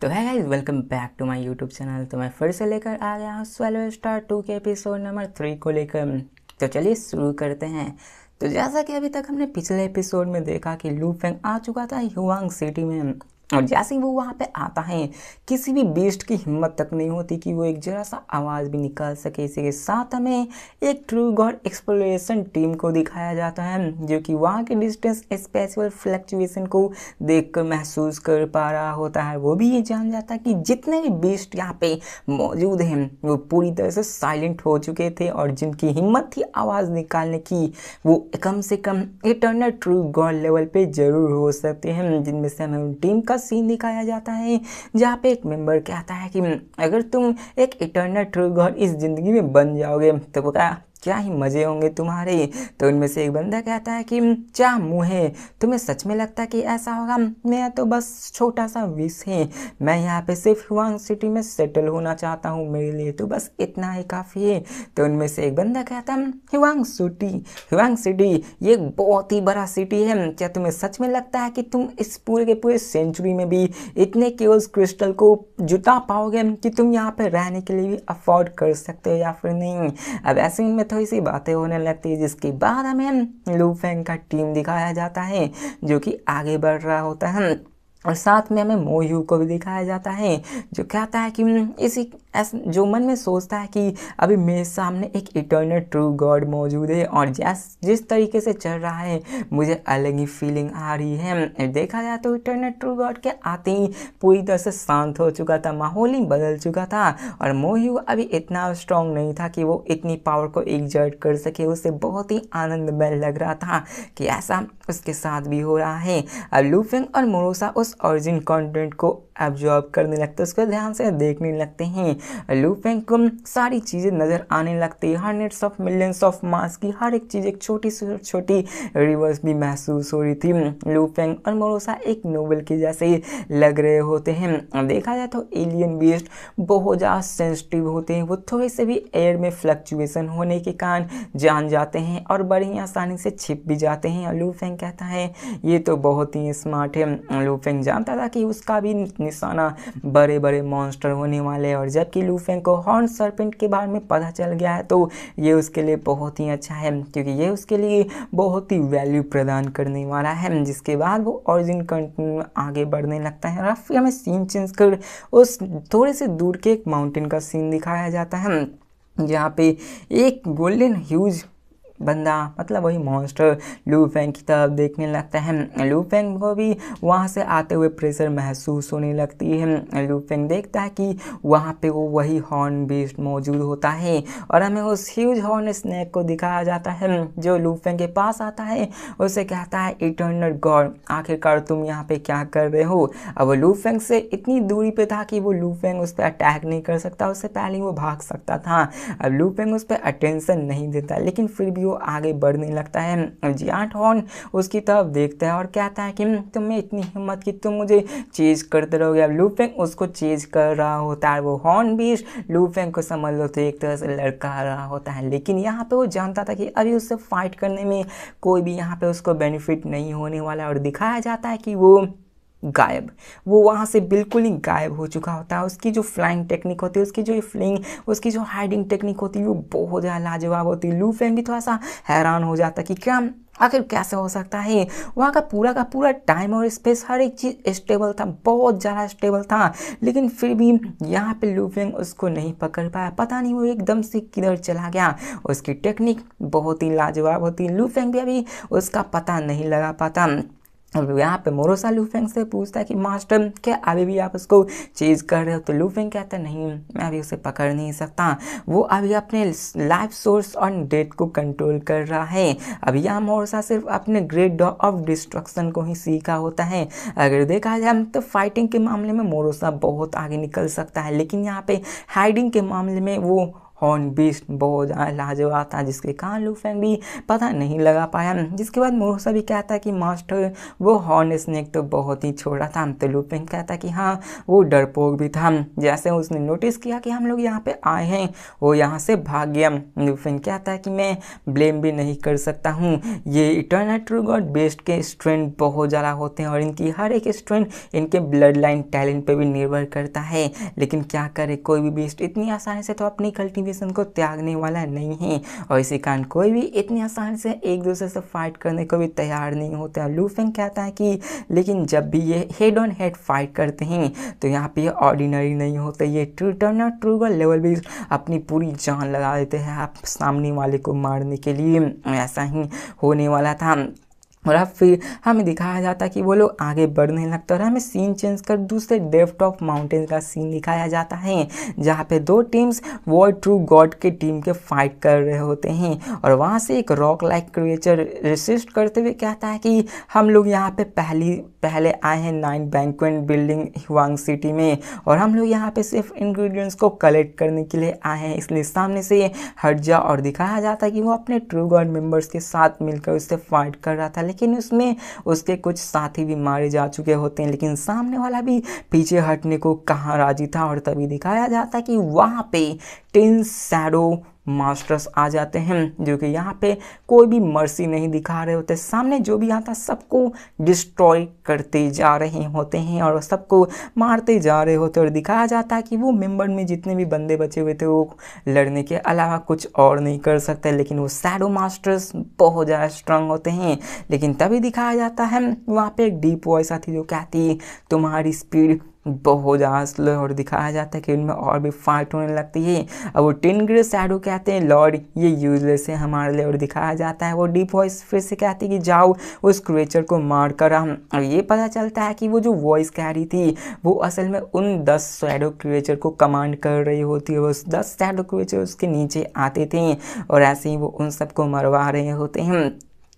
तो है guys, welcome back to my YouTube channel. तो मैं फिर से लेकर आ गया हूँ 12 स्टार 2 के एपिसोड नंबर 3 को लेकर। तो चलिए शुरू करते हैं। तो जैसा कि अभी तक हमने पिछले एपिसोड में देखा कि लू फेंग आ चुका था ह्यूआंग सिटी में, और जैसे ही वो वहाँ पे आता है किसी भी बीस्ट की हिम्मत तक नहीं होती कि वो एक जरा सा आवाज़ भी निकाल सके। इसी के साथ हमें एक ट्रू गॉड एक्सप्लोरेशन टीम को दिखाया जाता है जो कि वहाँ के डिस्टेंस स्पेशल फ्लक्चुएशन को देखकर महसूस कर पा रहा होता है। वो भी ये जान जाता है कि जितने भी बीस्ट यहाँ पे मौजूद हैं वो पूरी तरह से साइलेंट हो चुके थे, और जिनकी हिम्मत थी आवाज़ निकालने की वो कम से कम इटर्नल ट्रू गॉड लेवल पे जरूर हो सकते हैं। जिनमें से हमें उन टीम का सीन दिखाया जाता है जहाँ पे एक मेंबर कहता है कि अगर तुम एक इटर्नल ट्रू गॉड इस ज़िंदगी में बन जाओगे तो क्या ही मज़े होंगे तुम्हारे। तो उनमें से एक बंदा कहता है कि क्या मुँह है, तुम्हें सच में लगता है कि ऐसा होगा? मेरा तो बस छोटा सा विश है, मैं यहाँ पे सिर्फ ह्यूआंग सिटी में सेटल होना चाहता हूँ, मेरे लिए तो बस इतना ही काफ़ी है। तो उनमें से एक बंदा कहता है ह्यूआंग सिटी ये एक बहुत ही बड़ा सिटी है, क्या तुम्हें सच में लगता है कि तुम इस पूरे के पूरे सेंचुरी में भी इतने केवल क्रिस्टल को जुटा पाओगे कि तुम यहाँ पे रहने के लिए भी अफोर्ड कर सकते हो या फिर नहीं? अब ऐसे में थोड़ी सी बातें होने लगती है, जिसके बाद हमें लू फेंग का टीम दिखाया जाता है जो कि आगे बढ़ रहा होता है, और साथ में हमें मोयू को भी दिखाया जाता है जो कहता है कि इसी जो मन में सोचता है कि अभी मेरे सामने एक इटर्नल ट्रू गॉड मौजूद है, और जिस तरीके से चल रहा है मुझे अलग ही फीलिंग आ रही है। देखा जाए तो इटर्नल ट्रू गॉड के आते ही पूरी तरह से शांत हो चुका था, माहौल ही बदल चुका था, और मोयू अभी इतना स्ट्रांग नहीं था कि वो इतनी पावर को एग्जर्ट कर सके। उसे बहुत ही आनंदमय लग रहा था कि ऐसा उसके साथ भी हो रहा है। अब लू फेंग और मोरोसा उस ओरिजिन कंटेंट को एब्जॉर्ब करने लगते हैं, उसको ध्यान से देखने लगते हैं। लू फेंग को सारी चीज़ें नज़र आने लगती है, hundreds of millions of mass की हर एक चीज़, एक छोटी से छोटी रिवर्स भी महसूस हो रही थी। लू फेंग और मोरोसा एक नोवेल के जैसे ही लग रहे होते हैं। देखा जाए तो एलियन बीस्ट बहुत ज़्यादा सेंसिटिव होते हैं, वो थोड़े से भी एयर में फ्लक्चुएशन होने के कारण जान जाते हैं और बड़ी ही आसानी से छिप भी जाते हैं। लू फेंग कहता है ये तो बहुत ही स्मार्ट है। लू फेंग जानता था कि उसका भी निशाना बड़े बड़े मॉन्स्टर होने वाले हैं, और जबकि लू फेंग को हॉर्न सर्पेंट के बारे में पता चल गया है तो ये उसके लिए बहुत ही अच्छा है, क्योंकि ये उसके लिए बहुत ही वैल्यू प्रदान करने वाला है। जिसके बाद वो ओरिजिन कंटेंट में आगे बढ़ने लगता है, और फिर हमें सीन चेंज कर उस थोड़े से दूर के एक माउंटेन का सीन दिखाया जाता है जहाँ पे एक गोल्डन ह्यूज बंदा, मतलब वही मॉन्स्टर, लू फेंग की तरफ देखने लगता है। लू फेंग को भी वहाँ से आते हुए प्रेशर महसूस होने लगती है। लू फेंग देखता है कि वहाँ पे वो वही हॉर्न बीस्ट मौजूद होता है, और हमें उस ह्यूज हॉर्न स्नेक को दिखाया जाता है जो लू फेंग के पास आता है। उसे कहता है इटर्नल गॉड आखिरकार तुम यहाँ पे क्या कर रहे हो? अब वो लू फेंग से इतनी दूरी पे था कि वो लू फेंग उस पर अटैक नहीं कर सकता, उससे पहले वो भाग सकता था। अब लू फेंग उस पर अटेंशन नहीं देता, लेकिन फिर भी वो आगे बढ़ने लगता है। जियांट हॉर्न उसकी तरफ देखता है और कहता है कि तुम्हें इतनी हिम्मत कि तुम मुझे चेज करते रहोगे। अब लू फेंग उसको चेज कर रहा होता है। वो हॉर्न बीस्ट लू फेंग को समझ लो तो एक तरह से लड़का रहा होता है, लेकिन यहाँ पे वो जानता था कि अभी उससे फाइट करने में कोई भी यहाँ पे उसको बेनिफिट नहीं होने वाला, और दिखाया जाता है कि वो वहाँ से बिल्कुल ही गायब हो चुका होता है। उसकी जो फ्लाइंग टेक्निक होती है, उसकी जो फ्लिंग, उसकी जो हाइडिंग टेक्निक होती है वो बहुत ज़्यादा लाजवाब होती है। लू फेंग भी थोड़ा सा हैरान हो जाता है कि क्या आखिर कैसे हो सकता है। वहाँ का पूरा टाइम और स्पेस हर एक चीज़ स्टेबल था, बहुत ज़्यादा स्टेबल था, लेकिन फिर भी यहाँ पे लू फेंग उसको नहीं पकड़ पाया। पता नहीं वो एकदम से किधर चला गया। उसकी टेक्निक बहुत ही लाजवाब होती है, लू फेंग भी अभी उसका पता नहीं लगा पाता। अब यहाँ पे मोरोसा लू फेंग से पूछता है कि मास्टर क्या अभी भी आप उसको चेज कर रहे हो? तो लू फेंग कहता है नहीं, मैं अभी उसे पकड़ नहीं सकता, वो अभी अपने लाइफ सोर्स और डेथ को कंट्रोल कर रहा है। अभी यहाँ मोरोसा सिर्फ अपने ग्रेट डॉ ऑफ डिस्ट्रक्शन को ही सीखा होता है। अगर देखा जाए तो फाइटिंग के मामले में मोरोसा बहुत आगे निकल सकता है, लेकिन यहाँ पे हाइडिंग के मामले में वो हॉर्न बीस्ट बहुत ज़्यादा लाजवाब था, जिसके कारण लूफेंग भी पता नहीं लगा पाया। जिसके बाद मोरोसा भी कहता है कि मास्टर वो हॉर्न स्नेक तो बहुत ही छोटा था। तो लूफेंग कहता कि हाँ वो डरपोक भी था। जैसे उसने नोटिस किया कि हम लोग यहाँ पे आए हैं वो यहाँ से भाग गया। लूफेंग कहता है कि मैं ब्लेम भी नहीं कर सकता हूँ, ये इटर्नल ट्रू गॉड बेस्ट के स्ट्रेंथ बहुत ज़्यादा होते हैं और इनकी हर एक स्ट्रेंथ इनके ब्लड लाइन टैलेंट पे भी निर्भर करता है। लेकिन क्या करे, कोई भी बेस्ट इतनी आसानी से तो अपनी कल्टिवेशन को त्यागने वाला नहीं है और इसी कारण कोई भी इतनी आसानी से एक दूसरे से फाइट करने को भी तैयार नहीं होता। लूफेंग कहता है कि लेकिन जब भी ये हेड ऑन हेड फाइट करते हैं तो यहाँ पे ये ऑर्डिनरी नहीं होते, ये इटर्नल ट्रू गॉड लेवल भी अपनी पूरी जान लगा देते हैं आप सामने वाले को मारने के लिए। ऐसा ही होने वाला था और अब फिर हमें दिखाया जाता है कि वो लोग आगे बढ़ने लगते हैं और हमें सीन चेंज कर दूसरे डेप्थ ऑफ माउंटेन का सीन दिखाया जाता है, जहाँ पे दो टीम्स वॉर ट्रू गॉड के टीम के फाइट कर रहे होते हैं और वहाँ से एक रॉक लाइक क्रिएचर रेसिस्ट करते हुए कहता है कि हम लोग यहाँ पे पहले आए हैं 9 बैंक्वेट बिल्डिंग ह्वांग सिटी में और हम लोग यहाँ पे सिर्फ इंग्रेडिएंट्स को कलेक्ट करने के लिए आए हैं, इसलिए सामने से हट जा। और दिखाया जाता है कि वो अपने ट्रू गॉड मेंबर्स के साथ मिलकर उससे फाइट कर रहा था, लेकिन उसमें उसके कुछ साथी भी मारे जा चुके होते हैं, लेकिन सामने वाला भी पीछे हटने को कहाँ राजी था। और तभी दिखाया जाता है कि वहाँ पे 10 शैडो मास्टर्स आ जाते हैं जो कि यहाँ पे कोई भी मर्सी नहीं दिखा रहे होते, सामने जो भी आता सबको डिस्ट्रॉय करते जा रहे होते हैं और सबको मारते जा रहे होते और दिखाया जाता है कि वो मेंबर में जितने भी बंदे बचे हुए थे वो लड़ने के अलावा कुछ और नहीं कर सकते, लेकिन वो शैडो मास्टर्स बहुत ज़्यादा स्ट्रांग होते हैं। लेकिन तभी दिखाया जाता है वहाँ पे एक डीप वॉइस आती जो कहती तुम्हारी स्पीड बहुत ज़्यादा स्लो और दिखाया जाता है कि उनमें और भी फाइट होने लगती है। अब वो 10 ग्रे शैडो कहते हैं लॉर्ड ये यूजलेस है हमारे लिए और दिखाया जाता है वो डीप वॉइस फिर से कहती है कि जाओ उस क्रिएचर को मार कर हम। और ये पता चलता है कि वो जो वॉइस कह रही थी वो असल में उन 10 शैडो क्रिएचर को कमांड कर रही होती है। वो 10 शैडो क्रिएचर उसके नीचे आते थे और ऐसे ही वो उन सबको मरवा रहे होते हैं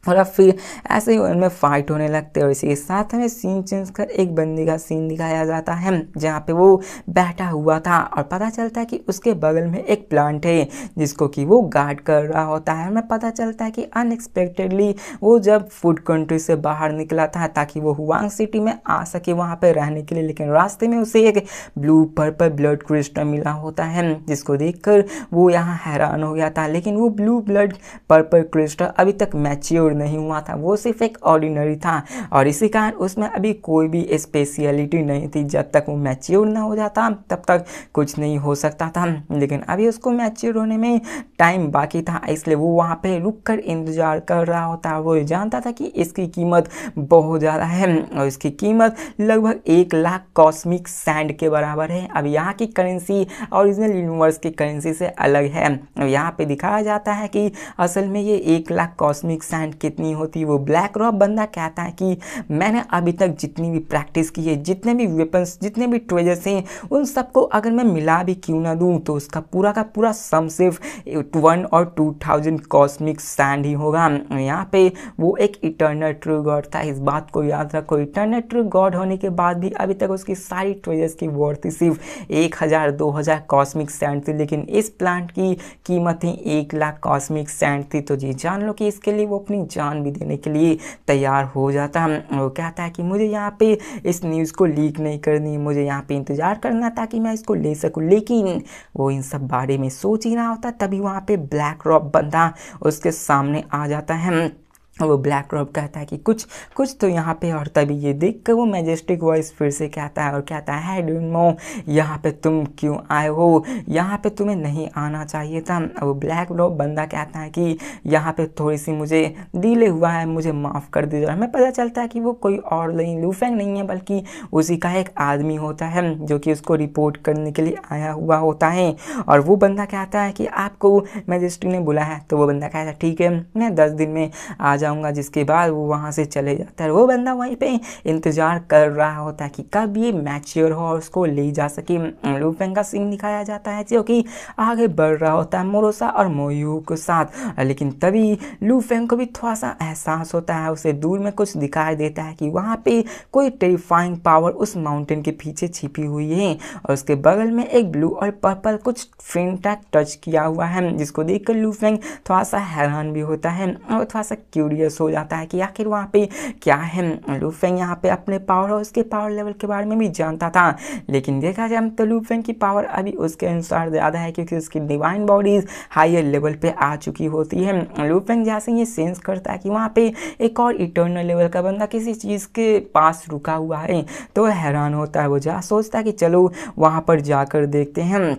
और अब फिर ऐसे ही उनमें फाइट होने लगते हैं। और इसी के साथ हमें सीन चेंज कर एक बंदी का सीन दिखाया जाता है जहाँ पे वो बैठा हुआ था और पता चलता है कि उसके बगल में एक प्लांट है जिसको कि वो गार्ड कर रहा होता है। हमें पता चलता है कि अनएक्सपेक्टेडली वो जब फूड कंट्री से बाहर निकला था ताकि वो हुआंग सिटी में आ सके वहाँ पे रहने के लिए, लेकिन रास्ते में उसे एक ब्लू पर्पल ब्लड क्रिस्टल मिला होता है जिसको देखकर वो यहाँ हैरान हो गया था। लेकिन वो ब्लू ब्लड पर्पल क्रिस्टल अभी तक मैच्योर नहीं हुआ था, वो सिर्फ एक ऑर्डिनरी था और इसी कारण उसमें अभी कोई भी स्पेशलिटी नहीं थी। जब तक वो मैच्योर ना हो जाता तब तक कुछ नहीं हो सकता था, लेकिन अभी उसको मैच्योर होने में टाइम बाकी था, इसलिए वो वहाँ पे रुक कर इंतजार कर रहा होता। वो जानता था कि इसकी कीमत बहुत ज़्यादा है और इसकी कीमत लगभग 1 लाख कॉस्मिक सैंड के बराबर है। अब यहाँ की करेंसी ओरिजिनल यूनिवर्स की करेंसी से अलग है। अब यहाँ पे दिखाया जाता है कि असल में ये 1 लाख कॉस्मिक सैंड कितनी होती है। वो ब्लैक रॉक बंदा कहता है कि मैंने अभी तक जितनी भी प्रैक्टिस की है, जितने भी वेपन्स, जितने भी ट्रेजर्स हैं, उन सबको अगर मैं मिला भी क्यों ना दूं तो उसका पूरा का पूरा सम सिर्फ 1 और 2000 कॉस्मिक सैंड ही होगा। यहाँ पे वो एक इटर्नल ट्रू गॉड था, इस बात को याद रखो। इटर्नल ट्रू गॉड होने के बाद भी अभी तक उसकी सारी ट्रेजर्स की वर्थ सिर्फ 1000-2000 कॉस्मिक सैंड थी, लेकिन इस प्लांट की कीमत ही 1 लाख कॉस्मिक सैंड थी। तो जी जान लो कि इसके लिए वो अपनी जान भी देने के लिए तैयार हो जाता है। वो कहता है कि मुझे यहाँ पे इस न्यूज़ को लीक नहीं करनी, मुझे यहाँ पे इंतज़ार करना ताकि मैं इसको ले सकूँ। लेकिन वो इन सब बारे में सोच ही रहा होता, तभी वहाँ पे ब्लैक रॉक बंदा उसके सामने आ जाता है। वो ब्लैक रॉक कहता है कि कुछ तो यहाँ पे, और तभी ये देख कर वो मैजेस्टिक वॉइस फिर से कहता है और कहता है आई डोंट नो यहाँ पे तुम क्यों आए हो, यहाँ पे तुम्हें नहीं आना चाहिए था। वो ब्लैक रॉक बंदा कहता है कि यहाँ पे थोड़ी सी मुझे डिले हुआ है, मुझे माफ़ कर दीजिए। हमें पता चलता है कि वो कोई और नहीं, लूफेंग नहीं है, बल्कि उसी का एक आदमी होता है जो कि उसको रिपोर्ट करने के लिए आया हुआ होता है। और वो बंदा कहता है कि आपको मैजेस्टिक ने बुलाया है। तो वो बंदा कहता है ठीक है, मैं 10 दिन में आ जाऊंगा, जिसके बाद वो वहाँ से चले जाता है। वो बंदा वहीं पे इंतजार कर रहा होता है कि कब ये मैच्योर हो और उसको ले जा सके। लू फेंग का सीन दिखाया जाता है जो कि आगे बढ़ रहा होता है मोरोसा और मोयू के साथ। लेकिन तभी लू फेंग को भी थोड़ा सा एहसास होता है, उसे दूर में कुछ दिखाई देता है कि वहाँ पे कोई टेरिफाइंग पावर उस माउंटेन के पीछे छिपी हुई है और उसके बगल में एक ब्लू और पर्पल कुछ फेंटा टच किया हुआ है, जिसको देखकर लू फेंग थोड़ा सा हैरान भी होता है और थोड़ा सा क्यूरियस हो जाता है कि आखिर वहाँ पे क्या है। लू फेंग यहाँ पे अपने पावर और उसके पावर लेवल के बारे में भी जानता था, लेकिन देखा जाए तो लू फेंग की पावर अभी उसके अनुसार ज़्यादा है क्योंकि उसकी डिवाइन बॉडीज हायर लेवल पे आ चुकी होती है। लू फेंग जैसे ये सेंस करता है कि वहाँ पे एक और इटर्नल लेवल का बंदा किसी चीज़ के पास रुका हुआ है तो हैरान होता है। वो जा सोचता है कि चलो वहाँ पर जाकर देखते हैं।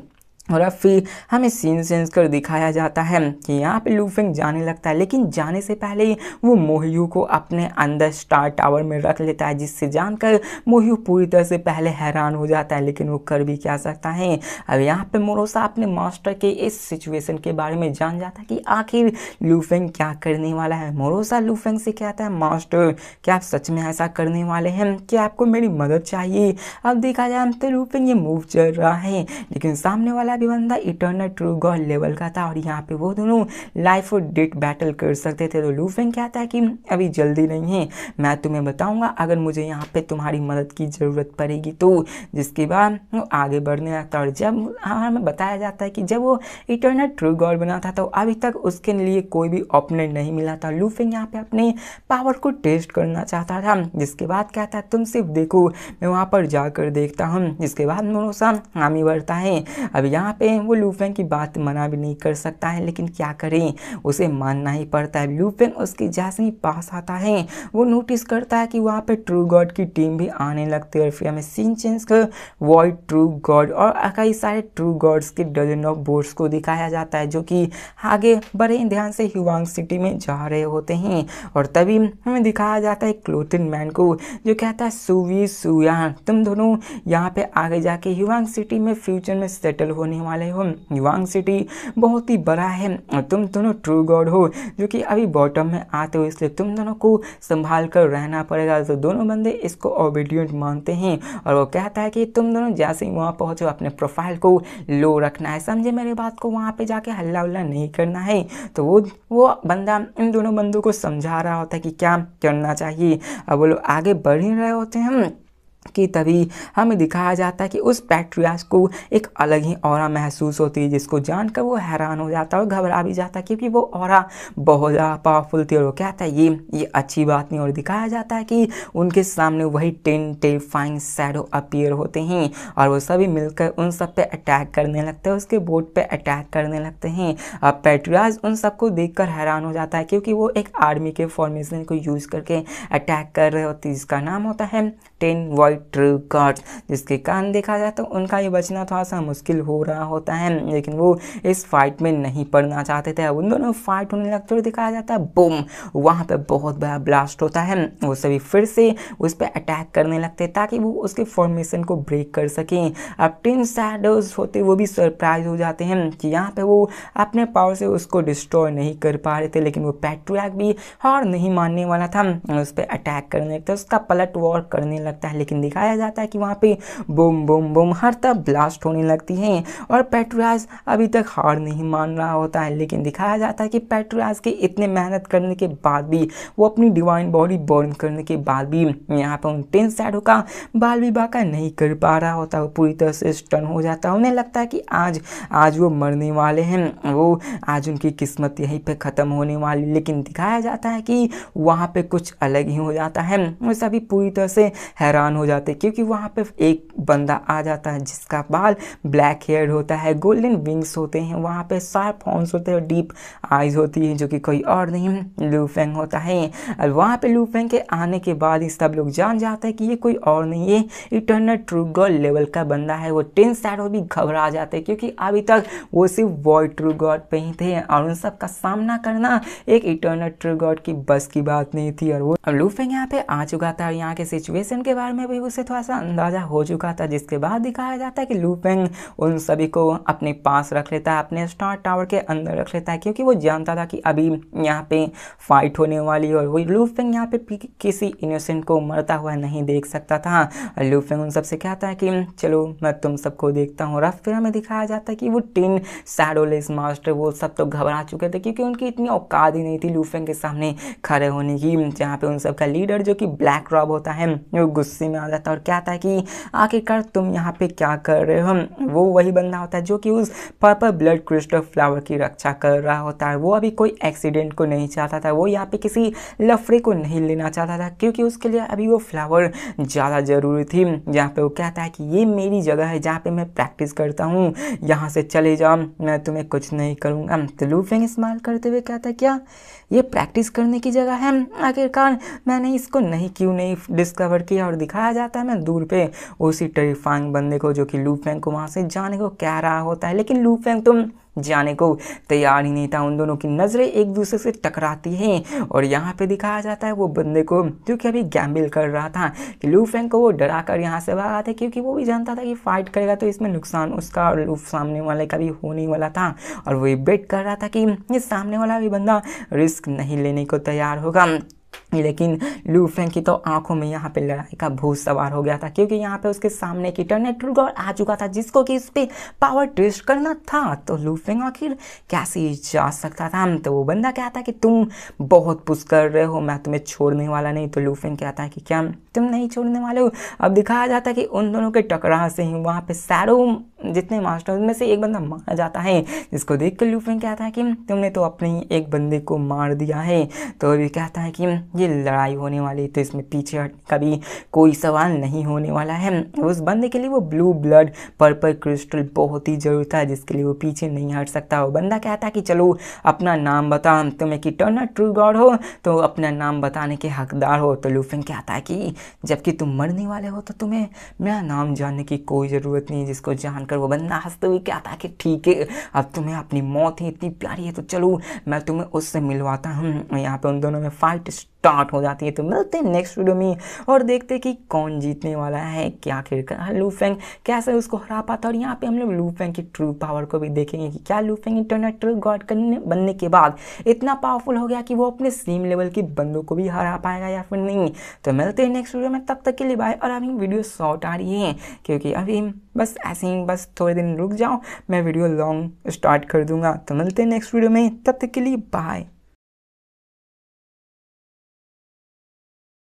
और अब फिर हमें सीन सेंस कर दिखाया जाता है कि यहाँ पे लू फेंग जाने लगता है, लेकिन जाने से पहले ही वो मोहियू को अपने अंदर स्टार टावर में रख लेता है, जिससे जानकर मोहियू पूरी तरह से पहले हैरान हो जाता है, लेकिन वो कर भी क्या सकता है। अब यहाँ पे मोरोसा अपने मास्टर के इस सिचुएशन के बारे में जान जाता है कि आखिर लू फेंग क्या करने वाला है। मोरोसा लू फेंग से कहता है, मास्टर क्या आप सच में ऐसा करने वाले हैं, क्या आपको मेरी मदद चाहिए। अब देखा जाए तो लू फेंग ये मूव चल रहा है, लेकिन सामने वाला भी बंदा इटर्नल ट्रू गॉड लेवल का था और यहाँ पे वो दोनों लाइफ और डेथ बैटल कर सकते थे। तो लू फेंग कहता है कि अभी जल्दी नहीं है, मैं तुम्हें बताऊंगा अगर मुझे यहाँ पे तुम्हारी मदद की ज़रूरत पड़ेगी तो। जिसके बाद वो आगे बढ़ने लगता है और जब हमें बताया जाता है कि जब वो इटर्नल ट्रू गॉड बना था तो अभी तक उसके लिए कोई भी ओपोनेंट नहीं मिला था। लू फेंग यहाँ पे अपने पावर को टेस्ट करना चाहता था। जिसके बाद कहता है तुम सिर्फ देखो, मैं वहाँ पर जाकर देखता हूँ। जिसके बाद मोरोसा हामी बढ़ता है। अब यहाँ पे वो लू फेंग की बात मना भी नहीं कर सकता है, लेकिन क्या करें, उसे मानना ही पड़ता है। लू फेंग उसके जैसे ही पास आता है वो नोटिस करता है कि वहाँ पे ट्रू गॉड की टीम भी आने लगती है और फिर हमें सीन चेंज कर वॉइड ट्रू गॉड और कई सारे ट्रू गॉड्स के डजन ऑफ बोट्स को दिखाया जाता है जो कि आगे बड़े ध्यान से ह्यूआंग सिटी में जा रहे होते हैं। और तभी हमें दिखाया जाता है क्लोथिन मैन को जो कहता है, सुवी सुयान तुम दोनों यहाँ पे आगे जाके ह्यूआंग सिटी में फ्यूचर में सेटल होने वाले हो। ह्यूआंग सिटी बहुत ही बड़ा है और तुम दोनों ट्रू गॉड हो जो कि अभी बॉटम में आते हो, इसलिए तुम दोनों को संभाल कर रहना पड़ेगा। तो दोनों बंदे इसको ओबीडियंट मानते हैं और वो कहता है कि तुम दोनों जैसे ही वहाँ पहुँचो अपने प्रोफाइल को लो रखना है, समझे मेरे बात को, वहाँ पे जाके हल्ला उल्ला नहीं करना है। तो वो बंदा इन दोनों बंदों को समझा रहा होता है कि क्या करना चाहिए। अब वो लोग आगे बढ़ ही रहे होते हैं कि तभी हमें दिखाया जाता है कि उस पैट्रियार्च को एक अलग ही ऑरा महसूस होती है, जिसको जानकर वो हैरान हो जाता है और घबरा भी जाता है क्योंकि वो ऑरा बहुत ज़्यादा पावरफुल थी। और वो कहता है ये अच्छी बात नहीं। और दिखाया जाता है कि उनके सामने वही 10 टेरिफाइंग शैडो अपीयर होते हैं और वो सभी मिलकर उन सब पे अटैक करने लगते हैं, उसके बोट पे अटैक करने लगते हैं। अब पैट्रियार्च उन सबको देखकर हैरान हो जाता है क्योंकि वो एक आर्मी के फॉर्मेशन को यूज़ करके अटैक कर रहे होते हैं, जिसका नाम होता है 10 वॉइड ट्रू गॉड्स, जिसके कारण देखा जाए तो उनका ये बचना थोड़ा सा मुश्किल हो रहा होता है, लेकिन वो इस फाइट में नहीं पड़ना चाहते थे। उन दोनों फाइट होने लगते और दिखाया जाता है बूम, वहाँ पे बहुत बड़ा ब्लास्ट होता है। वो सभी फिर से उस पर अटैक करने लगते ताकि वो उसके फॉर्मेशन को ब्रेक कर सकें। अब 10 शैडोज होते वो भी सरप्राइज हो जाते हैं कि यहाँ पे वो अपने पावर से उसको डिस्ट्रॉय नहीं कर पा रहे थे, लेकिन वो पैट्रियार्च भी हार नहीं मानने वाला था, उस पर अटैक करने लगता है, उसका पलट वॉर करने लगता है। लेकिन दिखाया जाता है कि वहाँ पे बूम बूम बूम हर तरफ ब्लास्ट होने लगती हैं और पैट्रियार्च अभी तक हार नहीं मान रहा होता है। लेकिन दिखाया जाता है कि पैट्रियार्च के इतने मेहनत करने के बाद भी, वो अपनी डिवाइन बॉडी बर्न करने के बाद भी यहाँ पे उन 10 शैडो का बाल भी बाका नहीं कर पा रहा होता। वो पूरी तरह से स्टन हो जाता है, उन्हें लगता है कि आज वो मरने वाले हैं, वो आज उनकी किस्मत यहीं पे ख़त्म होने वाली। लेकिन दिखाया जाता है कि वहाँ पे कुछ अलग ही हो जाता है। वो सभी पूरी तरह से हैरान हो जाते हैं क्योंकि वहाँ पे एक बंदा आ जाता है जिसका बाल ब्लैक हेयर होता है, गोल्डन विंग्स होते हैं, वहाँ पे शार्प हॉर्न्स होते हैं और डीप आइज होती है, जो कि कोई और नहीं लू फेंग होता है। और वहाँ पे लू फेंग के आने के बाद ही सब लोग जान जाते हैं कि ये कोई और नहीं है, इटर्नल ट्रू गॉड लेवल का बंदा है। वो 10 शैडो भी घबरा जाते हैं क्योंकि अभी तक वो सिर्फ वॉइड ट्रू गॉड पे ही थे और उन सब का सामना करना एक इटर्नल ट्रू गॉड की बस की बात नहीं थी। और वो लू फेंग यहाँ पे आ चुका था और यहाँ के सिचुएशन के बारे में भी उसे थोड़ा सा अंदाज़ा हो चुका था, जिसके बाद दिखाया जाता है कि लू फेंग उन सभी को अपने पास रख लेता है, अपने स्टार टावर के अंदर रख लेता है, क्योंकि वो जानता था कि अभी यहाँ पे फाइट होने वाली है और वो लू फेंग यहाँ पे किसी इनोसेंट को मरता हुआ नहीं देख सकता था। लू फेंग उन सबसे कहता है कि चलो मैं तुम सबको देखता हूँ। और फिर हमें दिखाया जाता है कि वो 10 शैडोलेस मास्टर वो सब तो घबरा चुके थे, क्योंकि उनकी इतनी औकात ही नहीं थी लू फेंग के सामने खड़े होने की। जहाँ पे उन सबका लीडर जो कि ब्लैक रॉब होता है वो गुस्से में आ जाता है और कहता है कि आखिरकार तुम यहाँ पे क्या कर रहे हो। वो वही बंदा होता है जो कि उस पर्पल ब्लड क्रिस्टल फ्लावर की रक्षा कर रहा होता है। वो अभी कोई एक्सीडेंट को नहीं चाहता था, वो यहाँ पे किसी लफड़े को नहीं लेना चाहता था, क्योंकि उसके लिए अभी वो फ्लावर ज़्यादा ज़रूरी थी। जहाँ पे वो कहता है कि ये मेरी जगह है जहाँ पे मैं प्रैक्टिस करता हूँ, यहाँ से चले जाओ, मैं तुम्हें कुछ नहीं करूँगा। तो लू फेंग स्माइल करते हुए कहता है क्या ये प्रैक्टिस करने की जगह है? आखिरकार मैंने इसको क्यों नहीं डिस्कवर किया। और दिखाया जाता है मैं दूर पे उसी टेरिफाइंग बंदे को जो कि लू फेंग को वहाँ से जाने को कह रहा होता है, लेकिन लू फेंग तुम जाने को तैयार ही नहीं था। उन दोनों की नज़रें एक दूसरे से टकराती हैं और यहाँ पे दिखाया जाता है वो बंदे को जो कि अभी गैम्बल कर रहा था कि लू फेंग को वो डरा कर यहाँ से भागा था, क्योंकि वो भी जानता था कि फाइट करेगा तो इसमें नुकसान उसका और सामने वाले का भी होने वाला था। और वो बेट कर रहा था कि ये सामने वाला भी बंदा रिस्क नहीं लेने को तैयार होगा। लेकिन लू फेंग की तो आंखों में यहाँ पे लड़ाई का भूत सवार हो गया था, क्योंकि यहाँ पे उसके सामने की टर्नेटर गॉड आ चुका था जिसको कि इस पे पावर टेस्ट करना था। तो लू फेंग आखिर कैसे जा सकता था। तो वो बंदा कहता है कि तुम बहुत पुश कर रहे हो, मैं तुम्हें छोड़ने वाला नहीं। तो लू फेंग कहता है कि क्या तुम नहीं छोड़ने वाले हो। अब दिखाया जाता है कि उन दोनों के टकराव से ही वहाँ पे शैडो जितने मास्टर उनमें से एक बंदा मारा जाता है, जिसको देख कर लू फेंग कहता है कि तुमने तो अपने ही एक बंदे को मार दिया है। तो अभी कहता है कि ये लड़ाई होने वाली, तो इसमें पीछे हटने का भी कोई सवाल नहीं होने वाला है। उस बंदे के लिए वो ब्लू ब्लड पर्पल क्रिस्टल बहुत ही जरूरी था, जिसके लिए वो पीछे नहीं हट सकता। वो बंदा कहता है कि चलो अपना नाम बता, तुम एक इटर्नल ट्रू गॉड हो तो अपना नाम बताने के हकदार हो। तो लू फेंग कहता है कि जबकि तुम मरने वाले हो तो तुम्हें मेरा नाम जानने की कोई ज़रूरत नहीं, जिसको जानकर वो बंदा हंसते हुए कहता है कि ठीक है, अब तुम्हें अपनी मौत ही इतनी प्यारी है तो चलो मैं तुम्हें उससे मिलवाता हूँ। यहाँ पे उन दोनों में फाइट स्टार्ट हो जाती है। तो मिलते हैं नेक्स्ट वीडियो में और देखते हैं कि कौन जीतने वाला है, क्या आखिरकार लू फेंग कैसे उसको हरा पाता। और यहाँ पे हम लोग लू फेंग की ट्रू पावर को भी देखेंगे कि क्या लू फेंग इंटरनेट गॉड बनने के बाद इतना पावरफुल हो गया कि वो अपने सेम लेवल की बंदों को भी हरा पाएगा या फिर नहीं। तो मिलते हैं नेक्स्ट वीडियो में, तब तक के लिए बाय। और अभी वीडियो शॉर्ट आ रही है क्योंकि अभी बस ऐसे ही बस थोड़े दिन रुक जाओ, मैं वीडियो लॉन्ग स्टार्ट कर दूंगा। तो मिलते हैं नेक्स्ट वीडियो में, तब तक के लिए बाय।